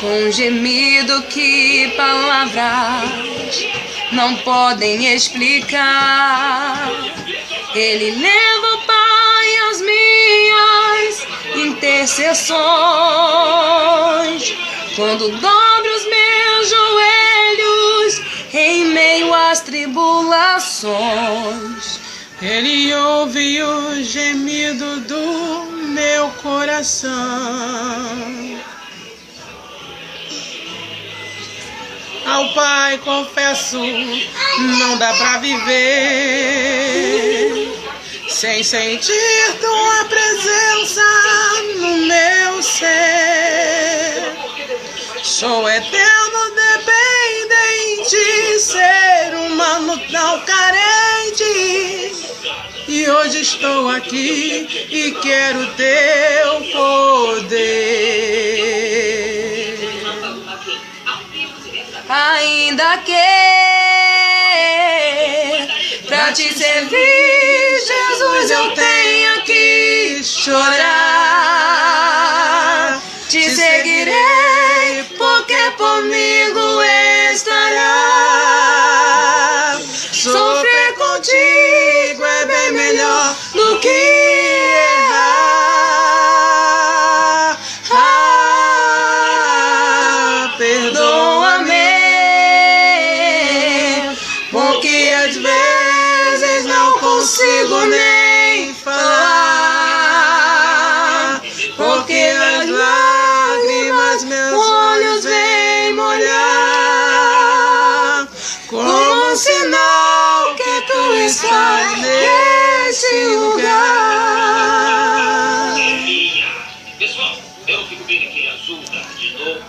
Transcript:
com um gemido que palavras não podem explicar. Ele leva o Pai às minhas intercessões, quando dobro os meus joelhos em meio às tribulações. Ele ouve o gemido do meu coração. Ao Pai confesso, não dá pra viver sem sentir tua presença no meu ser. Sou eterno dependente, ser humano tão carente. E hoje estou aqui e quero teu poder. Ainda que pra te servir, Jesus, eu tenha que chorar. Te seguirei porque comigo estará. Sofrer contigo é bem melhor do que errar. Perdoa-me, porque às vezes não consigo nem falar, porque as lágrimas meus olhos vêm molhar, como um sinal que tu estás nesse lugar. Pessoal, eu fico bem aqui azul, tá? De novo.